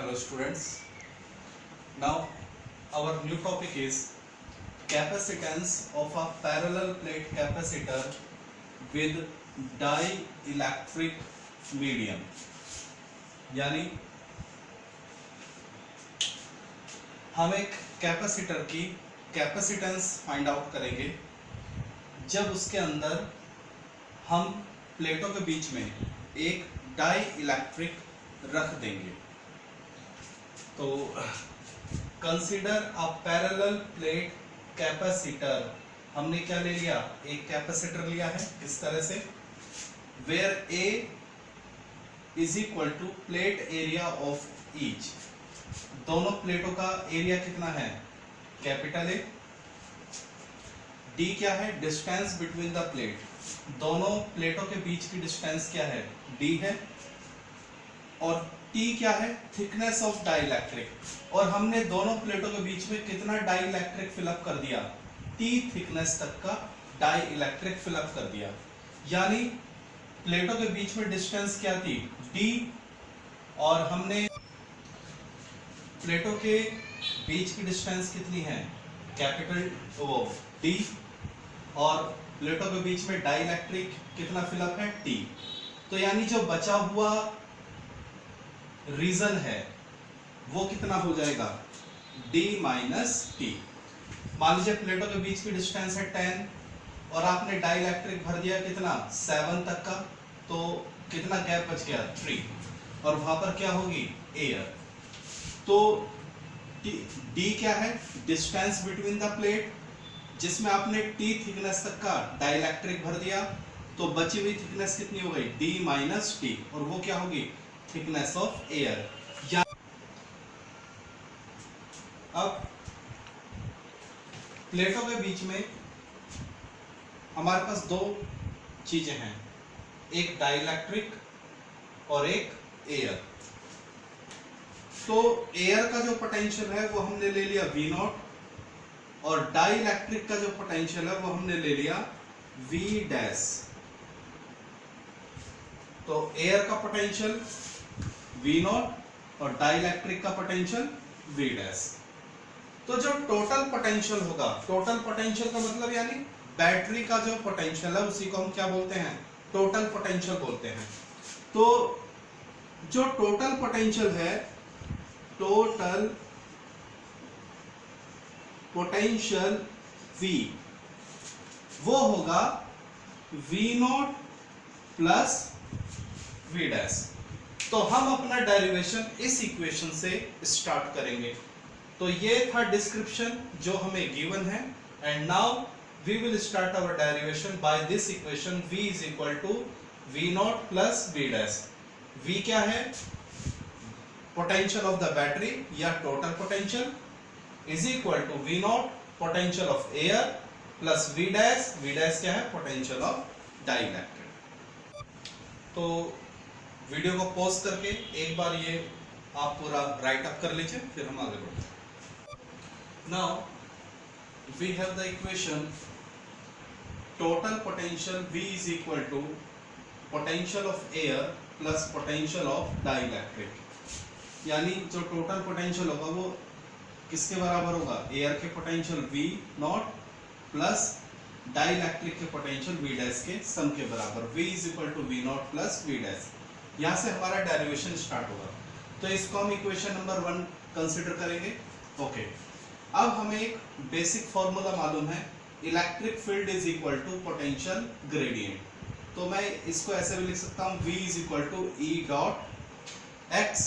Hello students. Now our new topic is capacitance of a parallel plate capacitor with dielectric medium. यानी हम एक capacitor की capacitance find out करेंगे जब उसके अंदर हम प्लेटों के बीच में एक डाई इलेक्ट्रिक रख देंगे। तो consider a parallel plate capacitor, हमने क्या ले लिया, एक कैपेसिटर लिया है इस तरह से, where A is equal to plate area of each. दोनों प्लेटों का एरिया कितना है, कैपिटल ए। डी क्या है, डिस्टेंस बिटवीन द प्लेट, दोनों प्लेटों के बीच की डिस्टेंस क्या है, डी है। और टी क्या है, थिकनेस ऑफ डाइइलेक्ट्रिक, और हमने दोनों प्लेटों के बीच में कितना डाइइलेक्ट्रिक फिलअप कर दिया, टी थिकनेस तक का डाइइलेक्ट्रिक फिलअप कर दिया। यानी प्लेटों के बीच में डिस्टेंस क्या थी, डी, और हमने प्लेटों के बीच की डिस्टेंस कितनी है, कैपिटल वो डी, और प्लेटों के बीच में डाइइलेक्ट्रिक कितना फिलअप है, टी। तो यानी जो बचा हुआ रीजन है वो कितना हो जाएगा, d माइनस टी। मान लीजिए प्लेटों के बीच की डिस्टेंस है 10 और आपने डाइइलेक्ट्रिक भर दिया कितना, 7 तक का, तो कितना गैप बच गया, 3, और वहां पर क्या होगी, एयर। तो d क्या है, डिस्टेंस बिटवीन द प्लेट, जिसमें आपने t थिकनेस तक का डाइइलेक्ट्रिक भर दिया, तो बची हुई थिकनेस कितनी हो गई, d माइनस टी, और वो क्या होगी, थिकनेस ऑफ एयर। या अब प्लेटों के बीच में हमारे पास दो चीजें हैं, एक डाइइलेक्ट्रिक और एक एयर। तो एयर का जो पोटेंशियल है वो हमने ले लिया V0, और डाइइलेक्ट्रिक का जो पोटेंशियल है वो हमने ले लिया V डैश। तो एयर का पोटेंशियल V0 और डाइइलेक्ट्रिक का पोटेंशियल V डैश। तो जो टोटल पोटेंशियल होगा, टोटल पोटेंशियल का मतलब यानी बैटरी का जो पोटेंशियल है उसी को हम क्या बोलते हैं, टोटल पोटेंशियल बोलते हैं। तो जो टोटल पोटेंशियल है, टोटल पोटेंशियल V, वो होगा V0 प्लस V डैश। तो हम अपना डेरिवेशन इस इक्वेशन से स्टार्ट करेंगे। तो ये था डिस्क्रिप्शन जो हमें गिवन है, and now we will start our derivation by this equation. V is equal to V0 plus V dash. V क्या है, पोटेंशियल ऑफ द बैटरी या total potential, is equal to V0 potential of air plus V dash, V dash क्या है, potential of dielectric. तो video को pause करके एक बार ये आप पूरा राइट अप कर लीजिए, फिर हम आगे बढ़ते हैं। Now we have the equation total potential V is equal to potential of air plus potential of dielectric. यानी जो टोटल पोटेंशियल होगा वो किसके बराबर होगा, एयर के पोटेंशियल V0 प्लस डाइइलेक्ट्रिक के पोटेंशियल V डैश के सम के बराबर। V is equal to V0 plus V dash. यहाँ से हमारा डेरिवेशन स्टार्ट होगा। तो इसको हम इक्वेशन नंबर 1 कंसीडर करेंगे। ओके, अब हमें एक बेसिक फॉर्मूला मालूम है, electric field is equal to potential gradient. तो मैं इसको ऐसे भी लिख सकता हूँ, V is equal to E dot x,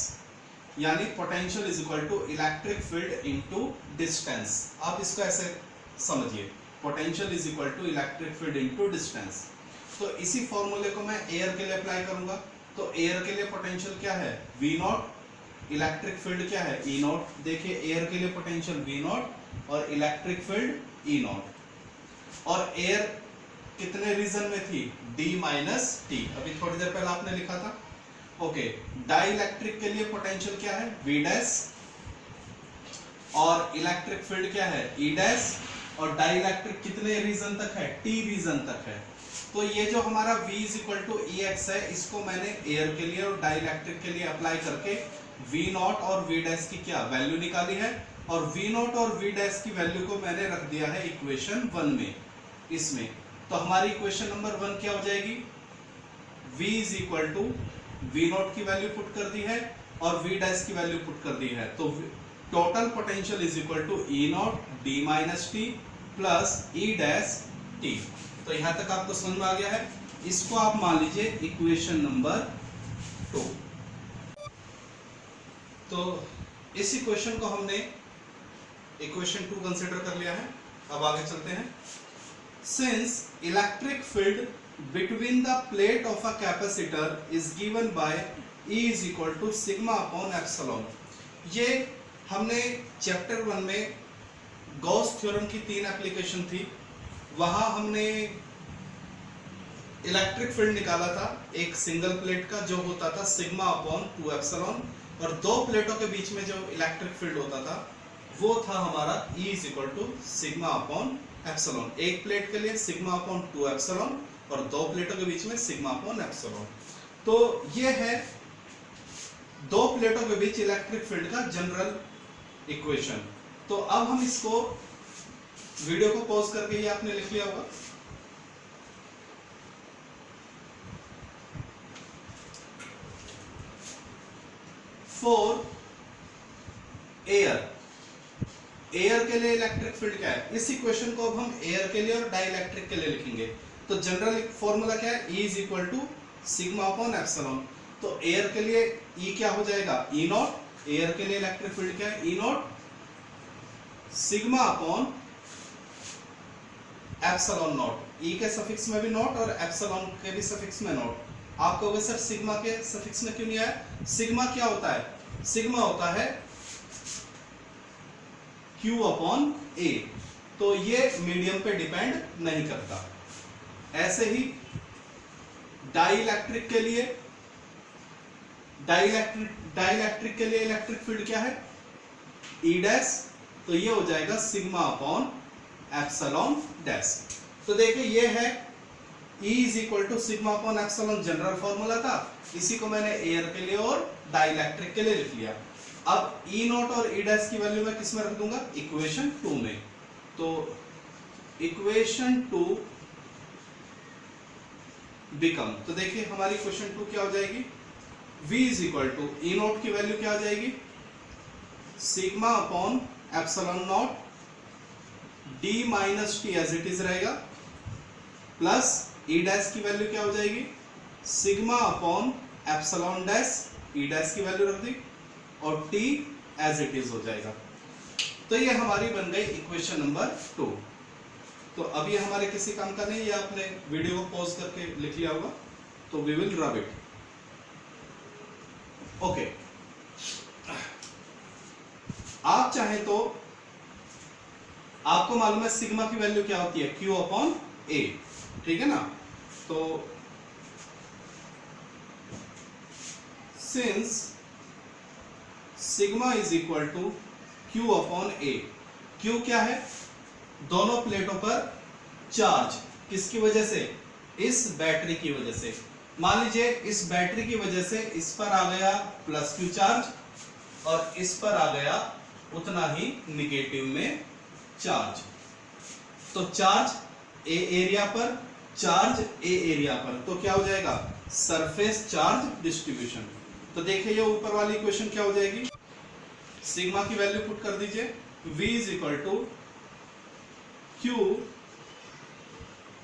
यानी potential is equal to electric field into distance. आप इसको ऐसे समझिए, potential is equal to electric field into distance. तो इसी फॉर्मूले को मैं एयर के लिए अप्लाई करूंगा। तो एयर के लिए पोटेंशियल क्या है, V0, इलेक्ट्रिक फील्ड क्या है, E0। देखिए एयर के लिए पोटेंशियल V0 और इलेक्ट्रिक फील्ड E0। और एयर कितने रीजन में थी, D माइनस टी, अभी थोड़ी देर पहले आपने लिखा था। ओके, डाइइलेक्ट्रिक के लिए पोटेंशियल क्या है, V डैश, और इलेक्ट्रिक फील्ड क्या है, E डैश, और डाइइलेक्ट्रिक कितने रीजन तक है, T रीजन तक है। तो ये जो हमारा V is equal to EX है, इसको मैंने एयर के लिए और डाइइलेक्ट्रिक के लिए अप्लाई करके वी नॉट और वी डैश की क्या वैल्यू निकाली है, और वी नॉट और वी डैश की वैल्यू को मैंने रख दिया है इक्वेशन 1 में, इसमें। तो हमारी इक्वेशन नंबर 1 क्या हो जाएगी, v is equal to V naught की वैल्यू पुट कर दी है और वी डैश की वैल्यू पुट कर दी है, तो total potential is equal to E naught D minus T plus E dash T. तो यहां तक आपको समझ में आ गया है। इसको आप मान लीजिए इक्वेशन नंबर 2। तो इस इक्वेशन को हमने इक्वेशन 2 कंसीडर कर लिया है। अब आगे चलते हैं। Since electric field between the plate of a capacitor is given by E is equal to sigma upon epsilon. ये हमने चैप्टर 1 में गॉस थ्योरम की 3 एप्लीकेशन थी, वहां हमने इलेक्ट्रिक फील्ड निकाला था एक सिंगल प्लेट का जो होता था सिग्मा अपॉन 2 एप्सिलॉन, और 2 प्लेटों के बीच में जो इलेक्ट्रिक फील्ड होता था वो था हमारा E is equal to sigma upon epsilon. एक प्लेट के लिए सिग्मा अपॉन 2 एप्सिलॉन और 2 प्लेटों के बीच में सिग्मा अपॉन एप्सिलॉन। तो ये है 2 प्लेटों के बीच इलेक्ट्रिक फील्ड का जनरल इक्वेशन। तो अब हम इसको वीडियो को पॉज करके ही आपने लिख लिया होगा। फॉर एयर के लिए इलेक्ट्रिक फील्ड क्या है, इस इक्वेशन को अब हम एयर के लिए और डाइलेक्ट्रिक के लिए लिखेंगे। तो जनरल फॉर्मूला क्या है, E is equal to sigma upon epsilon. तो एयर के लिए E क्या हो जाएगा, E नॉट। एयर के लिए इलेक्ट्रिक फील्ड क्या है, E not sigma upon epsilon not. E के सफिक्स में भी नॉट और एप्सिलॉन के भी सफिक्स में नॉट। आप कहोगे सर सिग्मा के सफिक्स में क्यों नहीं आया। सिग्मा क्या होता है, सिग्मा होता है Q अपॉन A। तो ये मीडियम पे डिपेंड नहीं करता। ऐसे ही डाइलेक्ट्रिक के लिए इलेक्ट्रिक फील्ड क्या है, E डैश। तो ये हो जाएगा सिग्मा अपॉन एप्सिलॉन डैश। तो देखिए ये है E is equal to sigma upon epsilon, general formula था। इसी को मैंने एयर के लिए और डाइलेक्ट्रिक के लिए लिख लिया। अब E नॉट और E डैश की वैल्यू मैं किस में रख दूंगा, इक्वेशन 2 में। तो इक्वेशन 2 बिकम, तो देखिए हमारी इक्वेशन 2 क्या हो जाएगी, V is equal to E naught की वैल्यू क्या हो जाएगी, sigma upon epsilon naught D minus T as it is रहेगा, प्लस E डैश की वैल्यू क्या हो जाएगी, sigma upon epsilon dash, E dash की वैल्यू रख दी, और T एज इट इज हो जाएगा। तो ये हमारी बन गई इक्वेशन नंबर 2। तो अब ये हमारे किसी काम का नहीं, ये आपने वीडियो को पॉज करके लिख लिया होगा। तो we will rub it. Okay, आप चाहें तो आपको मालूम है सिग्मा की वैल्यू क्या होती है, Q अपॉन A, ठीक है ना। तो since sigma is equal to Q upon A, Q क्या है, दोनों प्लेटों पर चार्ज, किसकी वजह से, इस बैटरी की वजह से। मान लीजिए इस बैटरी की वजह से इस पर आ गया प्लस Q चार्ज और इस पर आ गया उतना ही निगेटिव में चार्ज। तो चार्ज ए एरिया पर, चार्ज ए एरिया पर, तो क्या हो जाएगा, सरफेस चार्ज डिस्ट्रीब्यूशन। तो देखिए ये ऊपर वाली इक्वेशन क्या हो जाएगी, सिग्मा की वैल्यू पुट कर दीजिए, V is equal to Q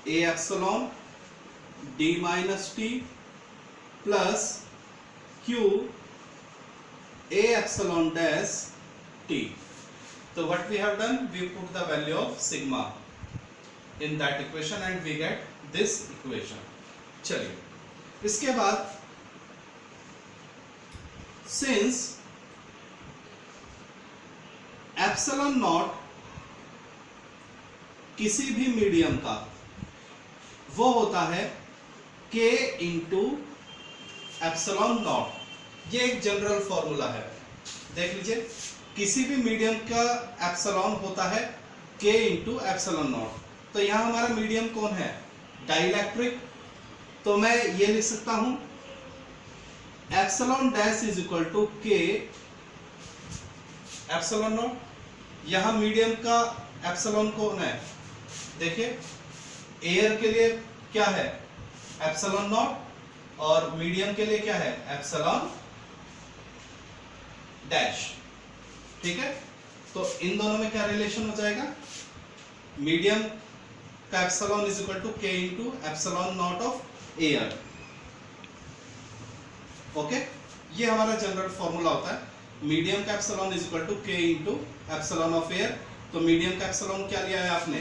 A epsilon D minus T plus Q A epsilon dash T। So what we have done, we put the value of sigma in that equation and we get this equation। चलिए इसके बाद since epsilon not किसी भी medium का वो होता है K into epsilon not. ये एक जनरल फॉर्मूला है, देख लीजिए, किसी भी मीडियम का एप्सिलॉन होता है K इंटू एप्सिलॉन नॉट। तो यहां हमारा मीडियम कौन है, डाइलेक्ट्रिक। तो मैं ये लिख सकता हूं epsilon dash is equal to K epsilon naught, यहां मीडियम का एप्सिलॉन कौन है, देखिए एयर के लिए क्या है एप्सिलॉन नॉट और मीडियम के लिए क्या है एप्सिलॉन डैश, ठीक है। तो इन दोनों में क्या रिलेशन हो जाएगा, मीडियम का एप्सिलॉन इज इक्वल टू के into epsilon not of air, okay. ये हमारा जनरल फॉर्मूला होता है, मीडियम का एप्सिलॉन इज इक्वल टू के इंटू एप्सिलॉन ऑफ एयर। तो मीडियम का एप्सिलॉन क्या लिया है आपने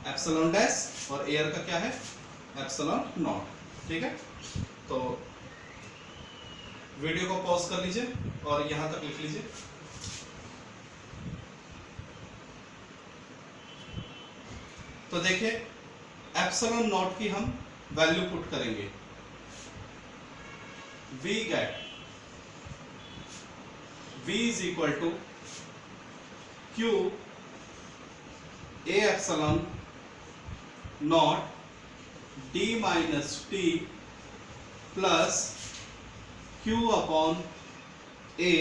एप्सिलॉन डैश और एयर का क्या है एप्सिलॉन नॉट, ठीक है। तो वीडियो को पॉज कर लीजिए और यहां तक लिख लीजिए। तो देखिए एप्सिलॉन नॉट की हम वैल्यू पुट करेंगे, V get V is equal to Q A epsilon naught D minus T plus Q upon A।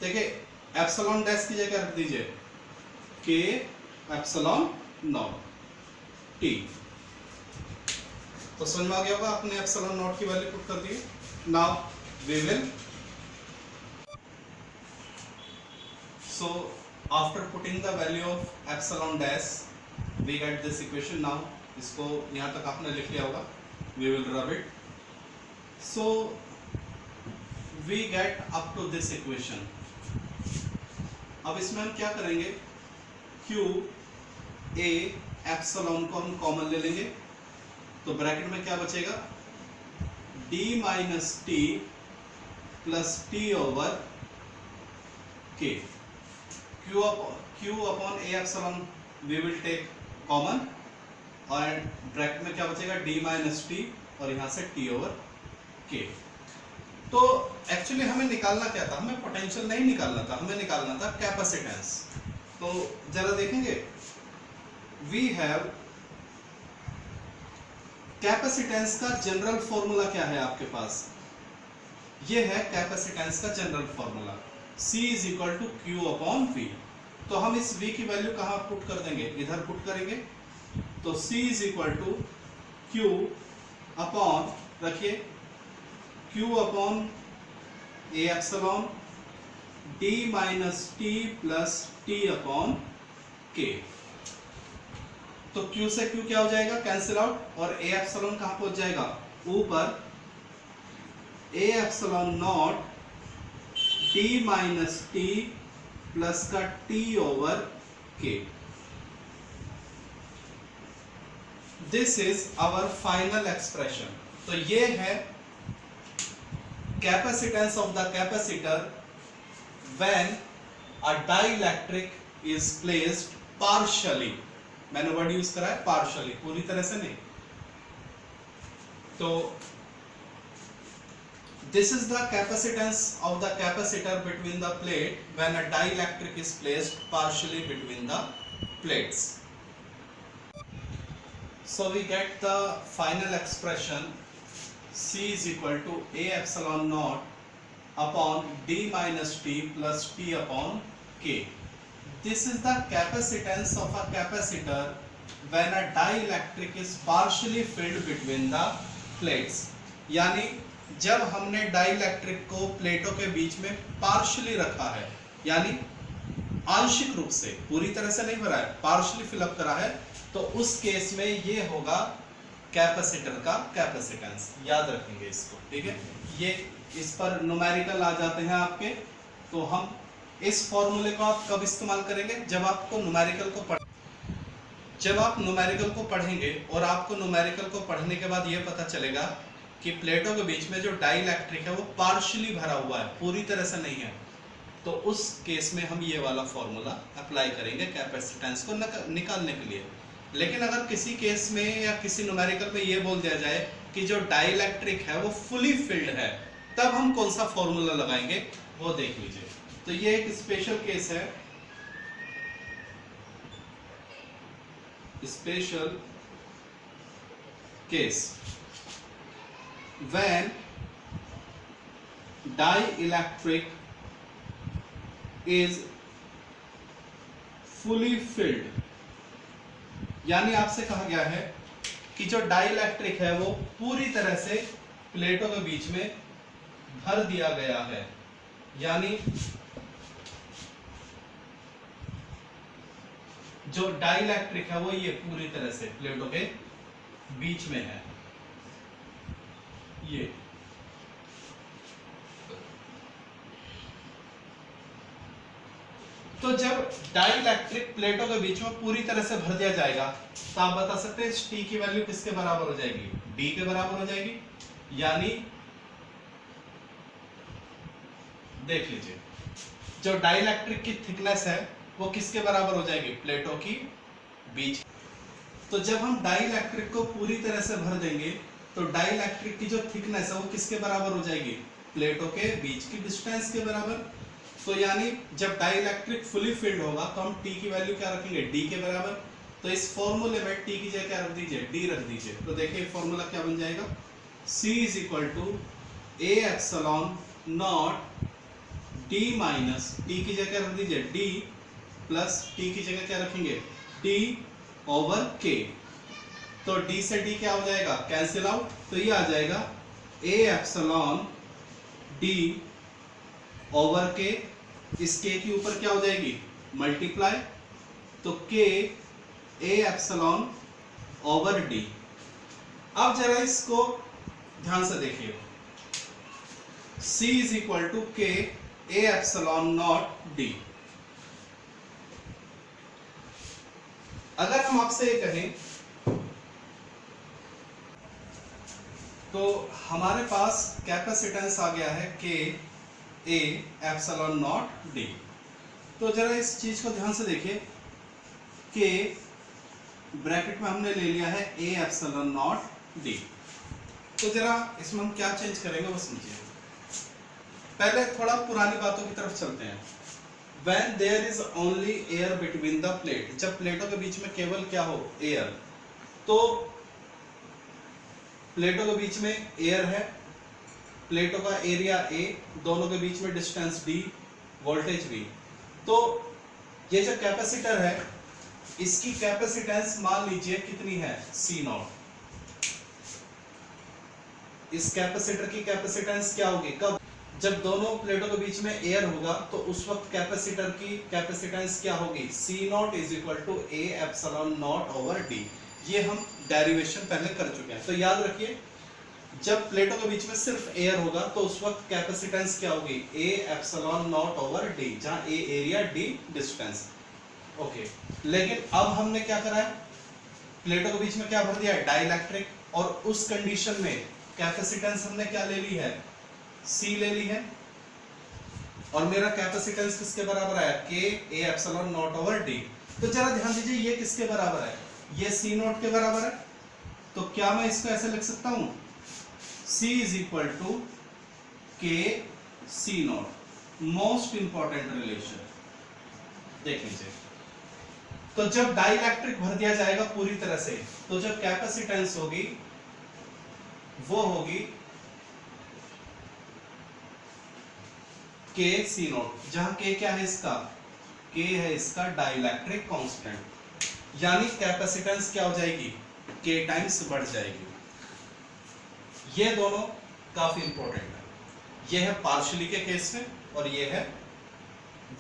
देखिए एप्सिलॉन डैश की जगह रख दीजिए K एप्सिलॉन नॉट T। तो समझ में आ गया होगा, आपने एप्सिलॉन नॉट की वैल्यू पुट कर दी। Now we will, so after putting the value of epsilon dash we get this equation। now इसको यहाँ तक आपने लिख लिया होगा, we will rub it, so we get up to this equation। अब इसमें हम क्या करेंगे, Q A एप्सिलॉन को हम कॉमन ले लेंगे, तो ब्रैकेट में क्या बचेगा d minus T plus T over k। q upon a epsilon we will take common और ब्रैकेट में क्या बचेगा d माइनस टी और यहां से t ओवर k। तो एक्चुअली हमें निकालना क्या था, हमें पोटेंशियल नहीं निकालना था, हमें निकालना था कैपेसिटेंस। तो जरा देखेंगे, वी हैव कैपेसिटेंस का जनरल फॉर्मूला क्या है आपके पास, ये है कैपेसिटेंस का general formula C is equal to Q upon V। तो हम इस V की वैल्यू कहाँ पुट कर देंगे, इधर पुट करेंगे, तो C is equal to Q upon, रखिए Q upon A epsilon D minus T plus T upon K। तो Q से Q क्या हो जाएगा कैंसिल आउट, और A एप्सिलॉन कहां पहुंच जाएगा ऊपर, A epsilon naught D minus T plus का T over K। This is our final expression. तो ये है capacitance of the capacitor when a dielectric is placed partially, मैंने वर्ड यूज करा है पार्शियली, पूरी तरह से नहीं। तो this is the capacitance of the capacitor between the plate when a dielectric is placed partially between the plates. So we get the final expression C is equal to A epsilon naught upon D minus T plus T upon K। This is the capacitance of a capacitor when a dielectric is partially filled between the plates। यानी जब हमने dielectric को प्लेटों के बीच में partially रखा है, यानी आंशिक रूप से, पूरी तरह से नहीं भरा है, पार्शियली फिलअप करा है, तो उस केस में ये होगा कैपेसिटर का कैपेसिटेंस। याद रखेंगे इसको, ठीक है। ये इस पर न्यूमेरिकल आ जाते हैं आपके, तो हम इस फॉर्मूले को आप कब इस्तेमाल करेंगे, जब आपको न्यूमेरिकल को जब आप न्यूमेरिकल को पढ़ेंगे और आपको न्यूमेरिकल को पढ़ने के बाद ये पता चलेगा कि प्लेटों के बीच में जो डाइइलेक्ट्रिक है वो पार्शियली भरा हुआ है, पूरी तरह से नहीं है, तो उस केस में हम ये वाला फॉर्मूला अप्लाई करेंगे कैपेसिटेंस को निकालने के लिए। लेकिन अगर किसी केस में या किसी न्यूमेरिकल में ये बोल दिया जाए कि जो डाइइलेक्ट्रिक है वो फुली फिल्ड है, तब हम कौन सा फॉर्मूला लगाएंगे वो देख लीजिए। तो ये एक स्पेशल केस है, special case when dielectric is fully filled, यानी आपसे कहा गया है कि जो डाइइलेक्ट्रिक है वो पूरी तरह से प्लेटों के बीच में भर दिया गया है, यानी जो डाइइलेक्ट्रिक है वो ये पूरी तरह से प्लेटों के बीच में है। ये तो जब डाइइलेक्ट्रिक प्लेटों के बीच में पूरी तरह से भर दिया जाएगा तो आप बता सकते हैं इस टी की वैल्यू किसके बराबर हो जाएगी? डी के बराबर हो जाएगी। यानी देख लीजिए जो डाइइलेक्ट्रिक की थिकनेस है वो किसके बराबर हो जाएगी? प्लेटों की बीच। तो जब हम डाइइलेक्ट्रिक को पूरी तरह से भर देंगे तो डाइइलेक्ट्रिक की जो थिकनेस है वो किसके बराबर हो जाएगी? प्लेटों के बीच की डिस्टेंस के बराबर। तो यानी जब डाइइलेक्ट्रिक फुली फिल्ड होगा तो हम टी की वैल्यू क्या रखेंगे? डी के बराबर। तो इस फॉर्मूले में टी की जगह क्या रख दीजिए? डी रख दीजिए। तो देखिए फॉर्मूला क्या बन जाएगा? C is equal to A epsilon naught D minus T की जगह रख दीजिए डी प्लस टी की जगह क्या रखेंगे? डी ओवर के। तो डी से डी क्या हो जाएगा? Cancel out. तो ये आ जाएगा ए एप्सिलॉन डी ओवर के। इस के के ऊपर क्या हो जाएगी? मल्टीप्लाई। तो के ए एप्सिलॉन ओवर डी। अब जरा इसको ध्यान से देखिए। C इज इक्वल टू के ए एप्सिलॉन नॉट डी। अगर हम आपसे ये कहें तो हमारे पास कैपेसिटेंस आ गया है के ए एप्सिलॉन नॉट डी। तो जरा इस चीज को ध्यान से देखिए के ब्रैकेट में हमने ले लिया है ए एप्सिलॉन नॉट डी। तो जरा इसमें हम क्या चेंज करेंगे वो समझिए। पहले थोड़ा पुरानी बातों की तरफ चलते हैं। When there is only air between the plate, जब प्लेटों के बीच में केवल क्या हो? एयर। तो प्लेटों के बीच में एयर है, प्लेटों का एरिया A, दोनों के बीच में डिस्टेंस D, वोल्टेज V। तो ये जो कैपेसिटर है इसकी कैपेसिटेंस मान लीजिए कितनी है? C not. इस कैपेसिटर की कैपेसिटेंस क्या होगी? कब? जब दोनों प्लेटों के बीच में एयर होगा तो उस वक्त कैपेसिटर की कैपेसिटेंस क्या होगी? C नॉट is equal to A epsilon naught over D। ये हम डेरिवेशन पहले कर चुके हैं। तो याद रखिए जब प्लेटों के बीच में सिर्फ एयर होगा तो उस वक्त कैपेसिटेंस क्या होगी? A epsilon naught over D, जहां A area D distance. Okay, लेकिन अब हमने क्या करा है? प्लेटों के बीच में क्या भर दिया है? डाइइलेक्ट्रिक। और उस कंडीशन में कैपेसिटेंस हमने क्या ले ली है? C ले ली है। और मेरा कैपेसिटेंस किसके बराबर आया? K A epsilon naught over D। तो जरा ध्यान दीजिए ये किसके बराबर है? ये C नॉट के बराबर है। तो क्या मैं इसको ऐसे लिख सकता हूं? C is equal to K C naught. Most important relation देख लीजिए। तो जब डाइइलेक्ट्रिक भर दिया जाएगा पूरी तरह से तो जो कैपेसिटेंस होगी वो होगी K C नॉट, जहां K क्या है इसका? K है इसका डाइइलेक्ट्रिक कांस्टेंट। यानी कैपेसिटेंस क्या हो जाएगी? K टाइम्स बढ़ जाएगी। ये दोनों काफी इंपॉर्टेंट है। ये है पार्शियली के केस में और ये है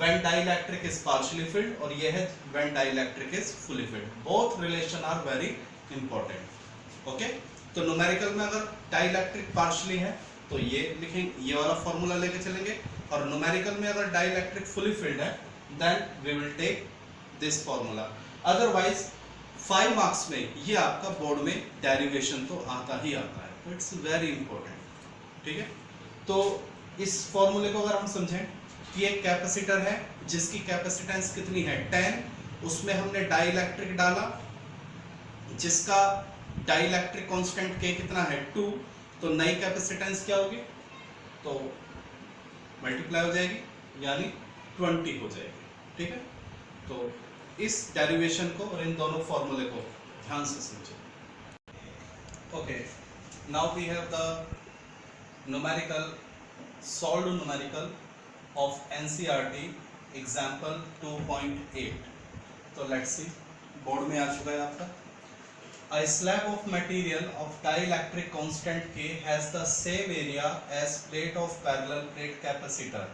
when dielectric is partially filled और ये है when dielectric is fully filled। both relation are very important। Okay, तो न्यूमेरिकल में अगर डाइइलेक्ट्रिक पार्शियली है तो ये लिखेंगे, ये वाला फॉर्मूला लेके चलेंगे। और न्यूमेरिकल में अगर डाइइलेक्ट्रिक फुली फिल्ड है then we will take this formula. Otherwise 5 marks में ये आपका बोर्ड में डेरिवेशन तो आता ही आता है। तो इट्स वेरी इंपॉर्टेंट। ठीक है, तो इस फॉर्मूले को अगर हम समझें कि एक कैपेसिटर है जिसकी कैपेसिटेंस कितनी है? 10। उसमें हमने डाइइलेक्ट्रिक डाला जिसका डाइइलेक्ट्रिक कांस्टेंट K कितना है? 2। तो नई कैपेसिटेंस क्या होगी? तो मल्टीप्लाई हो जाएगी यानी 20 हो जाएगी। ठीक है, तो इस डेरिवेशन को और इन दोनों फॉर्मूले को ध्यान से समझें। Okay, now we have the numerical solved numerical of NCERT example 2.8. तो let's see, बोर्ड में आ चुका है आपका. A slab of material of dielectric constant K has the same area as plate of parallel plate capacitor,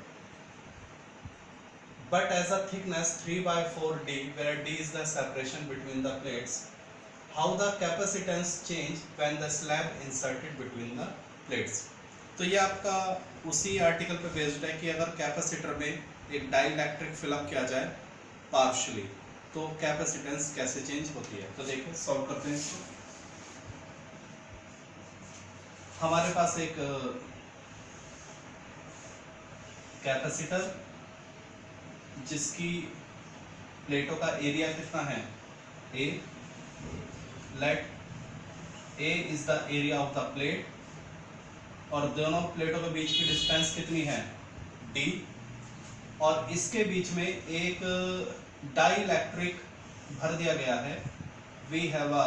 but as a thickness 3/4 D, where D is the separation between the plates. How the capacitance change when the slab inserted between the plates. तो ये आपका उसी article पे based है कि अगर capacitor में एक डाइलेक्ट्रिक फिलअप किया जाए पार्शियली तो कैपेसिटेंस कैसे चेंज होती है. तो देखिए सॉल्व करते हैं इसको. हमारे पास एक कैपेसिटर जिसकी प्लेटों का एरिया कितना है A. Let A is the area of the plate और दोनों प्लेटों के बीच की डिस्टेंस कितनी है D. और इसके बीच में एक डाइलेक्ट्रिक भर दिया गया है. We have a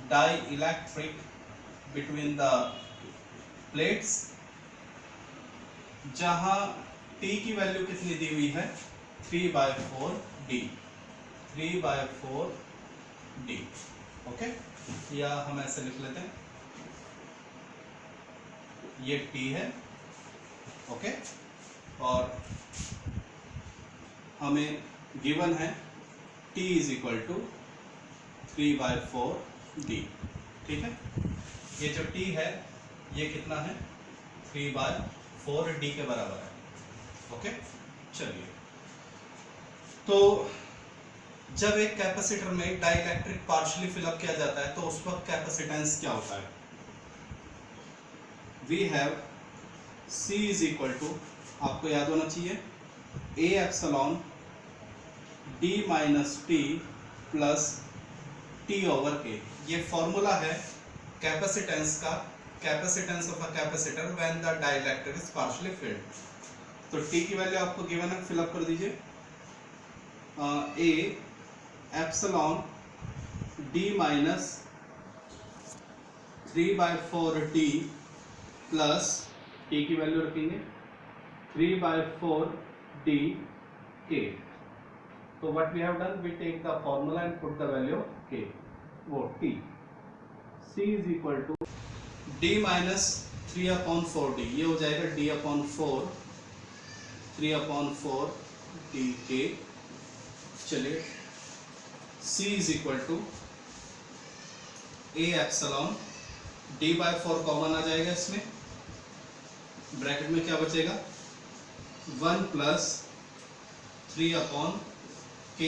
dielectric between the plates जहां T की वैल्यू कितनी दी हुई है 3/4D. 3/4D. ओके, या हम ऐसे लिख लेते हैं, ये T है. ओके, और हमें गिवन है T is equal to 3/4D. ठीक है, ये जो T है ये कितना है 3/4D के बराबर है. ओके, चलिए. तो जब एक कैपेसिटर में डाइलेक्ट्रिक पार्शियली फिलअप किया जाता है तो उस वक्त कैपेसिटेंस क्या होता है. We have C is equal to, आपको याद होना चाहिए, A epsilon D minus T plus T over K. ये फॉर्मूला है कैपेसिटेंस का, capacitance of a capacitor when the dielectric is partially filled. तो T की वैल्यू आपको गिवन है, फिलअप कर दीजिए. A epsilon D minus 3/4D plus T की वैल्यू रखेंगे 3/4D K. So what we have done, we take the formula and put the value of K. वो T. C is equal to D minus 3/4D. ये हो जाएगा D/4 3/4 DK. चलिए, C is equal to A epsilon D/4 common आ जाएगा इसमें, bracket में क्या बचेगा 1 प्लस 3/K.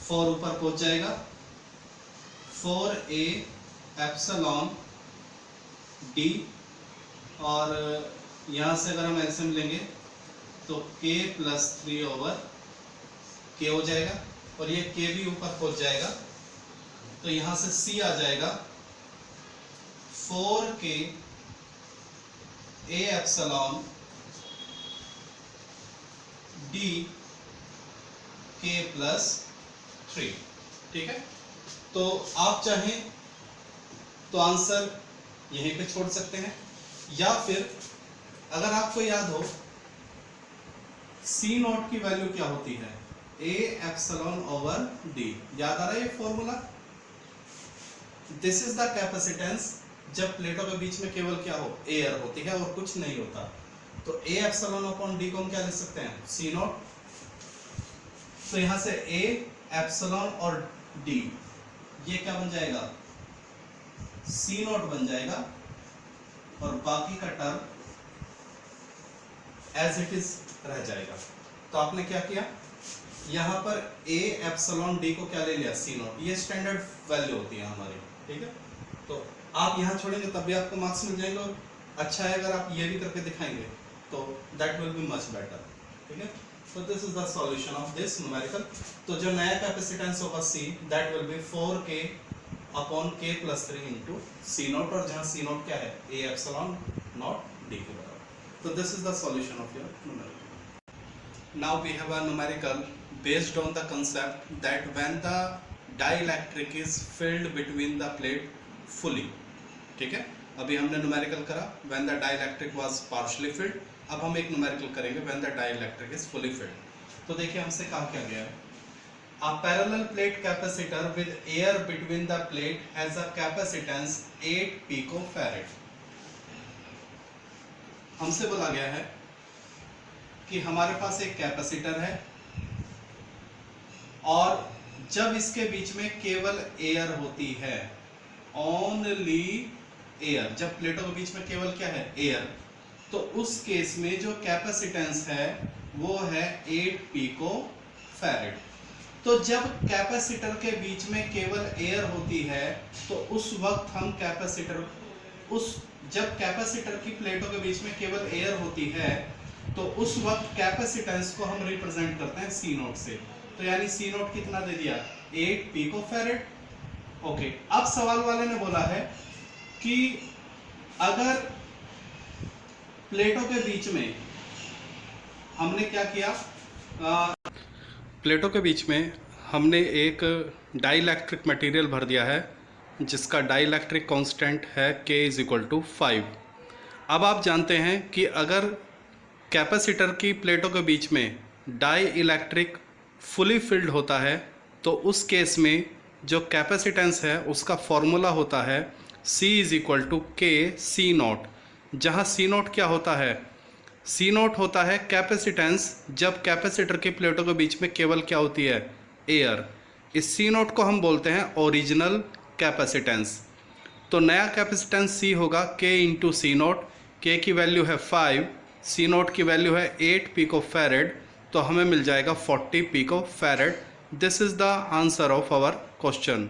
4 ऊपर पहुंच जाएगा 4A एप्सिलॉन D. और यहां से अगर हम एलसीएम लेंगे तो K प्लस 3 ओवर K हो जाएगा और ये K भी ऊपर पहुंच जाएगा. तो यहां से C आ जाएगा 4K A epsilon D K plus 3. ठीक है, तो आप चाहें तो आंसर यहीं पे छोड़ सकते हैं, या फिर अगर आपको याद हो C नॉट की वैल्यू क्या होती है A एप्सिलॉन ओवर D. याद आ रहा है ये formula. This is the capacitance जब प्लेटों के बीच में केवल क्या हो एयर होती है और कुछ नहीं होता. तो A एप्सिलॉन अपॉन D को हम क्या लिख सकते हैं C नॉट. तो यहां से A एप्सिलॉन और D ये क्या बन जाएगा C नॉट बन जाएगा और बाकी का टर्म एज इट इज रह जाएगा. तो आपने क्या किया, यहां पर A एप्सिलॉन D को क्या ले लिया C नॉट. ये स्टैंडर्ड वैल्यू होती है हमारी. ठीक है, तो आप यहां छोड़ेंगे तब भी आपको मार्क्स मिल जाएंगे, और अच्छा है अगर आप ये भी करके दिखाएंगे तो that will be much better. ठीक है, so this is the solution of this numerical. तो जो नया कैपेसिटेंस होगा C, that will be 4K upon K plus 3 into C naught, और जहाँ C naught क्या है A epsilon naught D के बराबर. So this is the solution of your numerical. Now we have a numerical based on the concept that when the dielectric is filled between the plate fully. ठीक है, अभी हमने numerical करा when the dielectric was partially field, अब हम एक numerical करेंगे when the dielectric is fully filled. तो देखिए हमसे कहा क्या गया है, a parallel plate capacitor with air between the plate has a capacitance 8 picofarad। हमसे बोला गया है कि हमारे पास एक कैपेसिटर है और जब इसके बीच में केवल एयर होती है, ओनली एयर, जब प्लेटों के बीच में केवल क्या है, एयर, तो उस केस में जो कैपेसिटेंस है वो है 8 पिकोफैरेड। तो जब कैपेसिटर के बीच में केवल एयर होती है तो उस वक्त हम जब कैपेसिटर की प्लेटों के बीच में केवल एयर होती है तो उस वक्त कैपेसिटेंस को हम रिप्रेजेंट करते हैं सी नोट से। तो यानी सी नोट कितना दे दिया, 8 पिकोफैरेड। ओके, अब सवाल वाले ने बोला है कि अगर प्लेटों के बीच में हमने क्या किया, प्लेटों के बीच में हमने एक डाइलेक्ट्रिक मटेरियल भर दिया है जिसका डाइलेक्ट्रिक कांस्टेंट है K = 5। अब आप जानते हैं कि अगर कैपेसिटर की प्लेटों के बीच में डाई इलेक्ट्रिक फुली फिल्ड होता है तो उस केस में जो कैपेसिटेंस है उसका फॉर्मूला होता है C = K C0, जहाँ C0 क्या होता है, C0 होता है कैपेसिटेंस जब कैपेसिटर की प्लेटों के बीच में केवल क्या होती है, एयर। इस C0 को हम बोलते हैं ओरिजिनल कैपेसिटेंस। तो नया कैपेसिटेंस C होगा K × C0, K की वैल्यू है 5, C0 की वैल्यू है 8 पिकोफैरेड, तो हमें मिल जाएगा 40 picofarad. This is the answer of our question.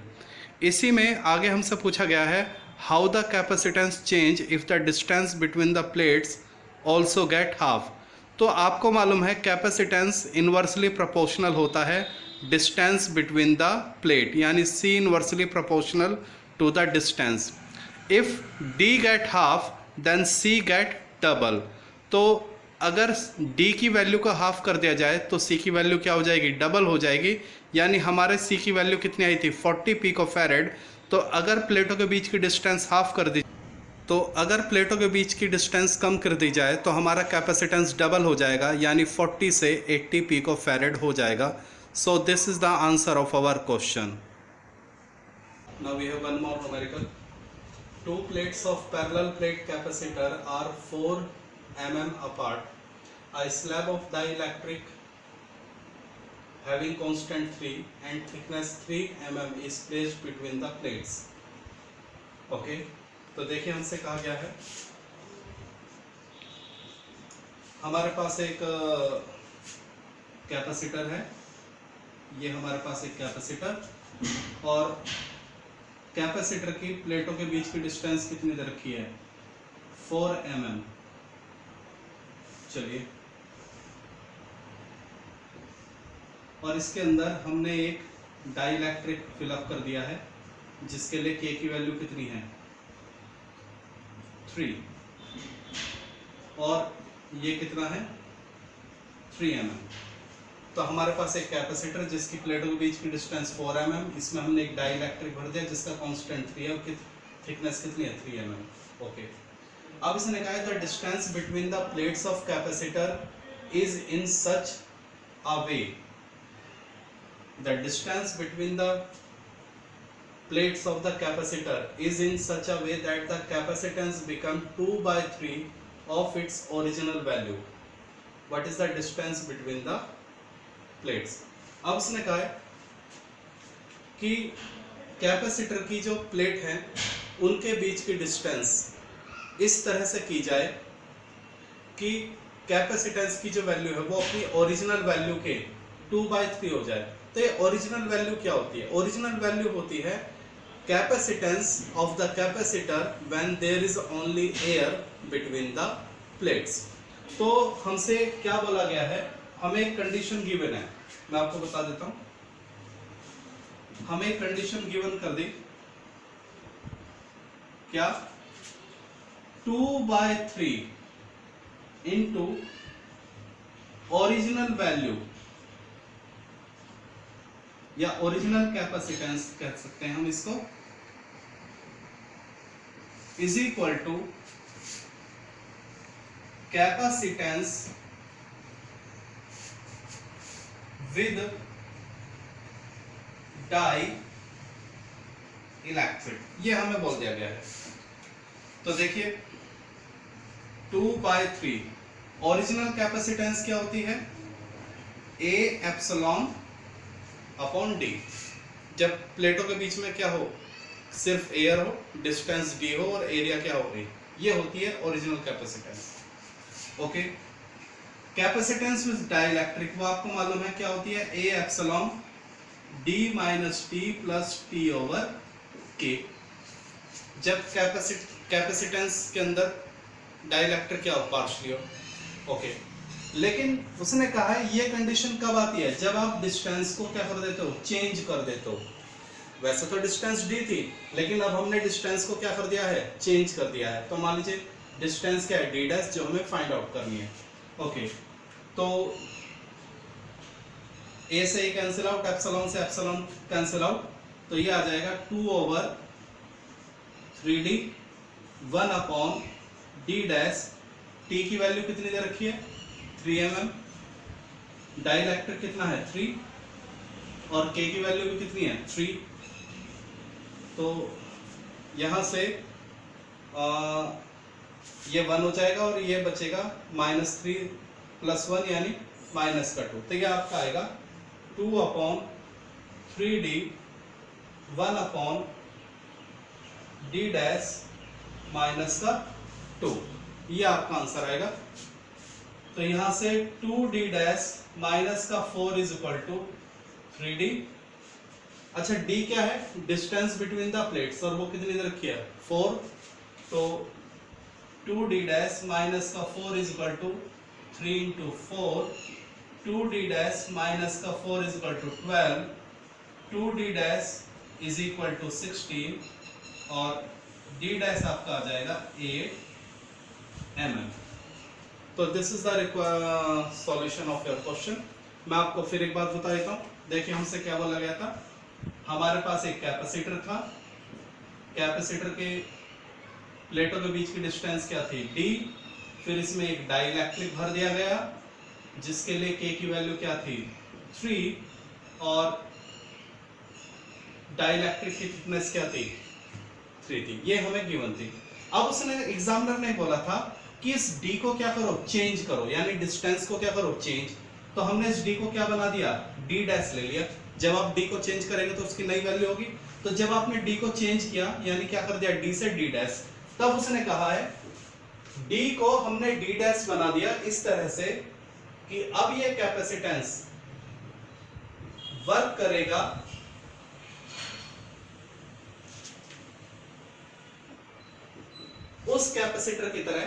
इसी में आगे हमसे पूछा गया है how the capacitance change if the distance between the plates also get half. तो आपको मालूम है कैपेसिटेंस इन्वर्सली प्रोपोर्शनल होता है डिस्टेंस बिटवीन द प्लेट, यानी C inversely proportional to the distance. If D get half then C get double. तो अगर D की वैल्यू को हाफ कर दिया जाए तो C की वैल्यू क्या हो जाएगी, डबल हो जाएगी। यानी हमारे C की वैल्यू कितनी आई थी, 40 पिकोफैरेड। तो अगर प्लेटों के बीच की डिस्टेंस हाफ कर दी, तो अगर प्लेटों के बीच की डिस्टेंस कम कर दी जाए तो हमारा कैपेसिटेंस डबल हो जाएगा, यानी 40 से 80 पिकोफैरेड हो जाएगा। So this is the answer of our question. Now we have one more numerical. Two plates of parallel plate capacitor are 4 mm apart. A slab of dielectric having constant 3 and thickness 3 mm is placed between the plates. Okay, तो देखिए हमसे कहा गया है हमारे पास एक capacitor है, ये हमारे पास एक कैपेसिटर, और कैपेसिटर की प्लेटों के बीच की डिस्टेंस कितनी दे रखी है, 4 mm। चलिए, और इसके अंदर हमने एक डाइलेक्ट्रिक फिलअप कर दिया है जिसके लिए K की वैल्यू कितनी है, 3, और ये कितना है, 3 mm। तो हमारे पास एक कैपेसिटर जिसकी प्लेटों के बीच की डिस्टेंस 4 mm, इसमें हमने एक डाइलेक्ट्रिक भर दिया जिसका कांस्टेंट 3 है और थिकनेस कितनी है, 3 mm। ओके, अब इसने कहा है the distance between the plates of capacitor is in such a way, the distance between the plates of the capacitor is in such a way that the capacitance become 2/3 of its original value. What is the distance between the plates? अब इसने कहा है कि capacitor की जो plate है उनके बीच की डिस्टेंस इस तरह से की जाए कि कैपेसिटेंस की जो वैल्यू है वो अपनी ओरिजिनल वैल्यू के 2/3 हो जाए। तो ये ओरिजिनल वैल्यू क्या होती है, ओरिजिनल वैल्यू होती है capacitance of the capacitor when there is only air between the plates. तो हमसे क्या बोला गया है, हमें एक कंडीशन गिवन है, मैं आपको बता देता हूं। हमें कंडीशन गिवन कर दी, क्या, 2/3 इंटू ओरिजिनल वैल्यू या ओरिजिनल कैपेसिटेंस कह सकते हैं हम इसको, is equal to capacitance with dielectric, ये हमें बोल दिया गया है। तो देखिए 2/3 ओरिजिनल कैपेसिटेंस क्या होती है, ए एप्सिलॉन अपॉन डी। जब प्लेटों के बीच में क्या हो, सिर्फ एयर हो, डिस्टेंस डी हो और एरिया क्या हो रही, ये होती है original capacitance. Okay, capacitance with dielectric वो आपको मालूम है क्या होती है, A epsilon D minus T plus T over के। जब कैपेसिटेंस के अंदर डाइइलेक्ट्रिक क्या हो, पार्शियली हो। ओके, लेकिन उसने कहा है ये कंडीशन कब आती है, जब आप डिस्टेंस को क्या कर देते हो, चेंज कर देते हो। वैसे तो डिस्टेंस डी थी, लेकिन अब हमने डिस्टेंस को क्या कर दिया है, चेंज कर दिया है। तो मान लीजिए डिस्टेंस क्या है, डी डैश, जो हमें फाइंड आउट करनी है। ओके, तो ए से ए कैंसिल आउट, एप्सिलॉन से एप्सिलॉन कैंसिल आउट, तो ये आ जाएगा 2/3d 1 upon D dash. T की वैल्यू कितनी दे रखी है, 3 mm, डाइइलेक्ट्रिक कितना है 3, और के की वैल्यू भी कितनी है 3। तो यहां से ये 1 हो जाएगा और ये बचेगा -3 + 1 यानी -2। तो ये आपका आएगा 2/3d 1 अपॉन डी डैश -2, ये आपका आंसर आएगा। तो यहां से 2d dash -4 is equal to 3d। अच्छा, d क्या है, डिस्टेंस बिटवीन द प्लेट्स, और वो कितनी दे रखी है 4। तो 2d dash -4 is equal to 3 × 4, 2d dash -4 is equal to 12, 2d dash is equal to 16, और d डैश आपका आ जाएगा 8 mm। तो this is the solution of your question. मैं आपको फिर एक बात बता देता हूँ। देखिए हमसे क्या बोला गया था, हमारे पास एक कैपेसिटर था, कैपेसिटर के प्लेटों के बीच की डिस्टेंस क्या थी d, फिर इसमें एक डाइइलेक्ट्रिक भर दिया गया जिसके लिए k की वैल्यू क्या थी 3, और डाइइलेक्ट्रिक की थिकनेस क्या थी 3 थी। ये हमें गिवन थी। अब उसने, एग्जामिनर ने बोला था कि इस d को क्या करो, चेंज करो, यानी डिस्टेंस को क्या करो, चेंज। तो हमने इस d को क्या बना दिया, d डैश ले लिया। जब आप d को चेंज करेंगे तो उसकी नई वैल्यू होगी। तो जब आपने d को चेंज किया, यानी क्या कर दिया, d से d डैश, तब उसने कहा है d को हमने d डैश बना दिया इस तरह से कि अब ये कैपेसिटेंस वर्क करेगा उस कैपेसिटर की तरह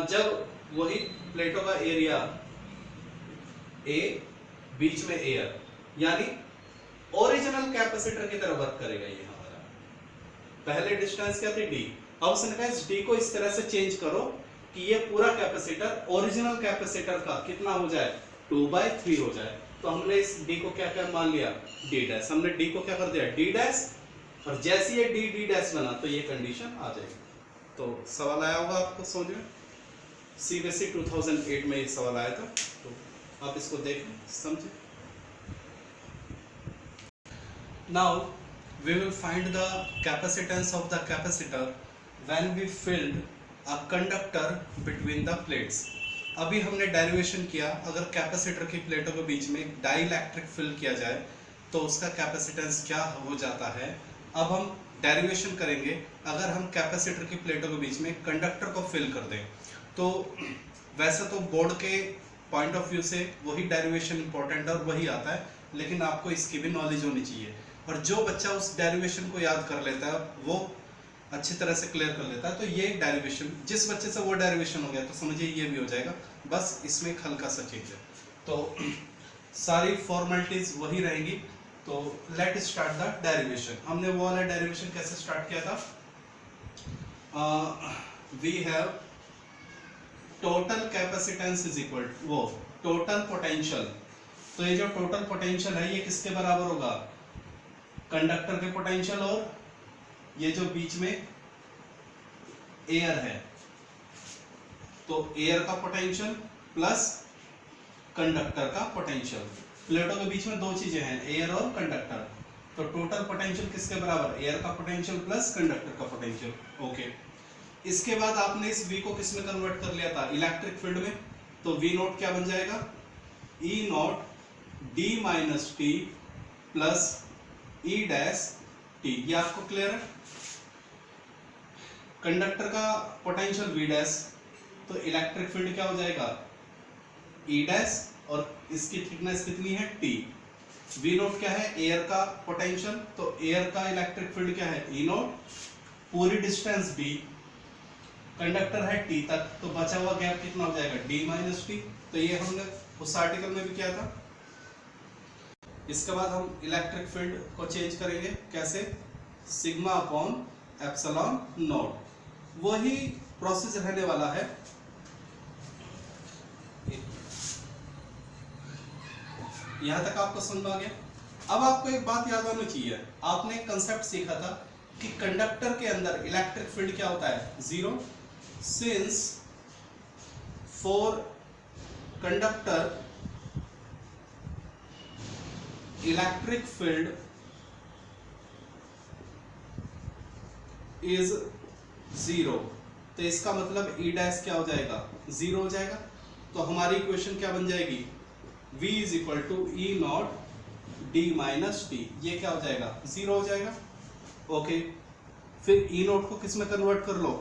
जब वही प्लेटों का एरिया A, बीच में एयर, यानी ओरिजिनल कैपेसिटर की तरह वर्क करेगा ये हमारा। पहले डिस्टेंस क्या थी d, अब उसने कहा इस d को इस तरह से चेंज करो कि ये पूरा कैपेसिटर ओरिजिनल कैपेसिटर का कितना हो जाए, 2/3 हो जाए। तो हमने इस d को क्या क्या मान लिया, d डैश। हमने d को क्या कर दिया, d डैश, और जैसे ये d डैश बना तो ये कंडीशन आ जाएगी। तो सवाल आया होगा आपको समझ में, CBSE 2008 में ये सवाल आया था, तो आप इसको देखें, समझें। Now we will find the capacitance of the capacitor when we filled a conductor between the plates। अभी हमने डेरिवेशन किया, अगर कैपेसिटर की प्लेटों के बीच में डाइइलेक्ट्रिक फिल किया जाए तो उसका कैपेसिटेंस क्या हो जाता है। अब हम डेरिवेशन करेंगे, अगर हम कैपेसिटर की प्लेटों के बीच में कंडक्टर को फिल कर दें। तो वैसे तो बोर्ड के पॉइंट ऑफ व्यू से वही डेरिवेशन इंपॉर्टेंट है और वही आता है, लेकिन आपको इसकी भी नॉलेज होनी चाहिए। और जो बच्चा उस डेरिवेशन को याद कर लेता है, वो अच्छी तरह से क्लियर कर लेता है, तो ये डेरिवेशन, जिस बच्चे से वो डेरिवेशन हो गया तो समझिए ये भी हो जाएगा। बस इसमें एक हल्का सा चेंज है, तो सारी फॉर्मेलिटीज वही रहेंगी। तो लेट स्टार्ट द डेरिवेशन। हमने वो वाला डेरिवेशन कैसे स्टार्ट किया था, we have total capacitance is equal to वो टोटल पोटेंशियल। तो ये जो टोटल पोटेंशियल है ये किसके बराबर होगा, कंडक्टर के पोटेंशियल और ये जो बीच में एयर है, तो एयर का पोटेंशियल प्लस कंडक्टर का पोटेंशियल। प्लेटों के बीच में दो चीजें हैं, एयर और कंडक्टर, तो टोटल पोटेंशियल किसके बराबर, एयर का पोटेंशियल प्लस कंडक्टर का पोटेंशियल। ओके, इसके बाद आपने इस V को किस में कन्वर्ट कर लिया था, इलेक्ट्रिक फील्ड में, तो V नॉट क्या बन जाएगा, E naught D minus T plus E dash T. ये आपको क्लियर है। कंडक्टर का पोटेंशियल V डैश, तो इलेक्ट्रिक फील्ड क्या हो जाएगा, E डैश, और इसकी थिकनेस कितनी है, T। V नॉट क्या है, एयर का पोटेंशियल, तो एयर का इलेक्ट्रिक फील्ड क्या है, E नॉट, पूरी डिस्टेंस D, कंडक्टर है T तक, तो बचा हुआ गैप कितना हो जाएगा, D माइनस टी। तो ये हमने उस आर्टिकल में भी किया था। इसके बाद हम इलेक्ट्रिक फील्ड को चेंज करेंगे, कैसे, सिग्मा अपॉन एप्सिलॉन नॉट, वही प्रोसेस रहने वाला है। यहां तक आपको समझ आ गया। अब आपको एक बात याद होनी चाहिए, आपने एक कंसेप्ट सीखा था कि कंडक्टर के अंदर इलेक्ट्रिक फील्ड क्या होता है, zero, since for conductor electric field is zero, तो इसका मतलब E डैश क्या हो जाएगा, जीरो हो जाएगा। तो हमारी इक्वेशन क्या बन जाएगी, V is equal to E naught D minus T, ये क्या हो जाएगा, जीरो हो जाएगा। ओके, फिर E नॉट को किस में कन्वर्ट कर लो,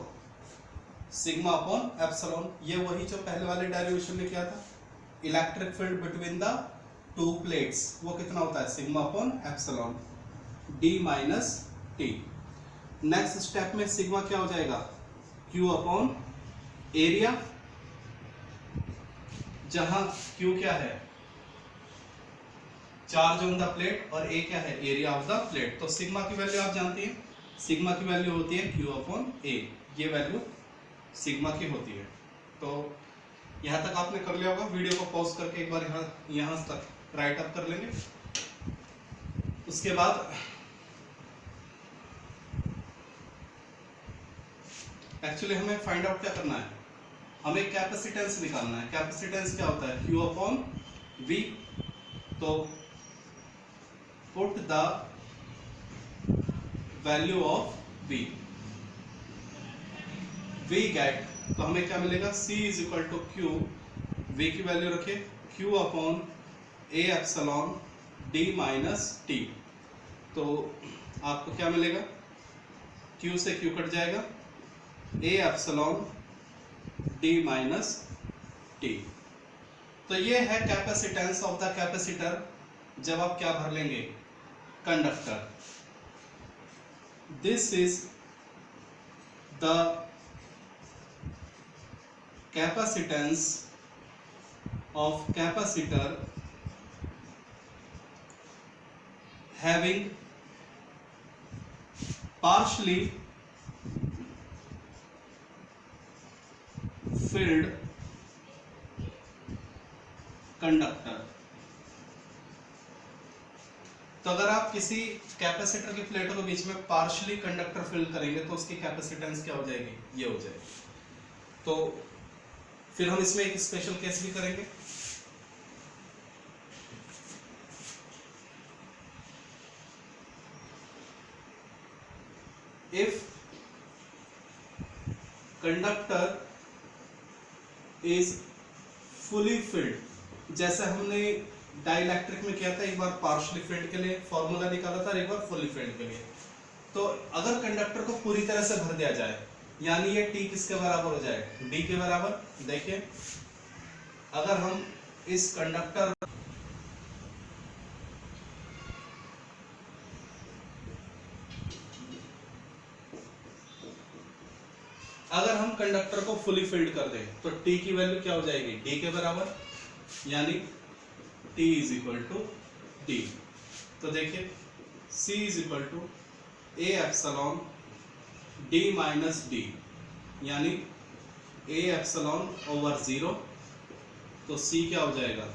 सिग्मा अपॉन एप्सिलॉन, ये वही जो पहले वाले डेरिवेशन में किया था, electric field between the two plates, वो कितना होता है, sigma upon epsilon D minus T. Next step में सिग्मा क्या हो जाएगा, Q अपॉन एरिया, जहां Q क्या है, चार्ज ऑन द प्लेट, और A क्या है, एरिया ऑफ द प्लेट। तो सिग्मा की वैल्यू आप जानती हैं, सिग्मा की वैल्यू होती है Q अपॉन A, ये वैल्यू सिग्मा की होती है। तो यहां तक आपने कर लिया होगा, वीडियो को पॉज करके एक बार यहां तक राइट अप कर लेंगे। उसके बाद एक्चुअली हमें फाइंड आउट क्या करना है, हमें कैपेसिटेंस निकालना है। कैपेसिटेंस क्या होता है, Q अपॉन V। तो put the value of V, V get, तो हमें क्या मिलेगा, C is equal to Q, V की वैल्यू रखिए Q upon A epsilon D minus T. तो आपको क्या मिलेगा, Q से Q कट जाएगा, A epsilon D minus T. तो ये है कैपेसिटेंस ऑफ द कैपेसिटर जब आप क्या भर लेंगे, conductor. This is the capacitance of capacitor having partially filled conductor। तो अगर आप किसी कैपेसिटर की प्लेटों के बीच में पार्शियली कंडक्टर फिल करेंगे तो उसकी कैपेसिटेंस क्या हो जाएगी, ये हो जाएगी। तो फिर हम इसमें एक स्पेशल केस भी करेंगे। If conductor is fully filled, जैसे हमने डाइलेक्ट्रिक में किया था, एक बार पार्शियली फिल्ड के लिए फॉर्मूला निकाला था, एक बार फुली फिल्ड के लिए। तो अगर कंडक्टर को पूरी तरह से भर दिया जाए, यानी ये T किसके बराबर हो जाए, D के बराबर। देखिए अगर हम इस कंडक्टर को फुली फिल्ड कर दें तो T की वैल्यू क्या हो जाएगी, D के बराबर, यानी T is equal to D। तो देखिए C is equal to A epsilon D minus D, यानी A एप्सिलॉन ओवर 0, तो C क्या हो जाएगा,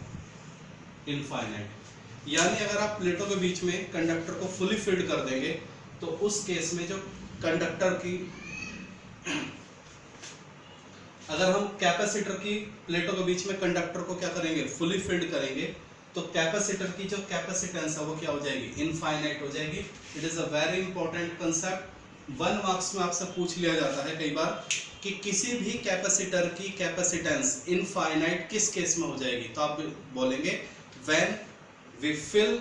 इनफाइनाइट। यानी अगर आप प्लेटों के बीच में कंडक्टर को फुली फिल्ड कर देंगे तो उस केस में जो कंडक्टर की अगर हम कैपेसिटर की प्लेटों के बीच में कंडक्टर को क्या करेंगे, फुली फिल्ड करेंगे, तो कैपेसिटर की जो कैपेसिटेंस है वो क्या हो जाएगी, इनफाइनाइट हो जाएगी। It is a very important concept. 1 marks में आपसे पूछ लिया जाता है कई बार कि किसी भी कैपेसिटर की कैपेसिटेंस इनफाइनाइट किस केस में हो जाएगी, तो आप बोलेंगे when we fill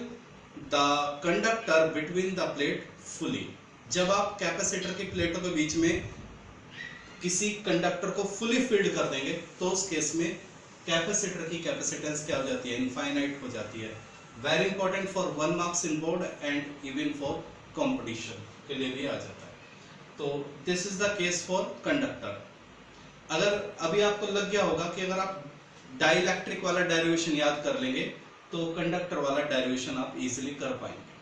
the conductor between the plate fully. जब आप कैपेसिटर की प्लेटों के बीच में किसी कंडक्टर को फुली फिल्ड कर देंगे तो उस केस में कैपेसिटर की कैपेसिटेंस क्या हो जाती है, इनफाइनाइट हो जाती है। Very important for 1 marks in board and even for competition के लिए भी आ जाता है। तो this is the case for conductor. अगर अभी आपको लग गया होगा कि अगर आप डाइइलेक्ट्रिक वाला डेरिवेशन याद कर लेंगे तो कंडक्टर वाला डेरिवेशन आप इजीली कर पाएंगे।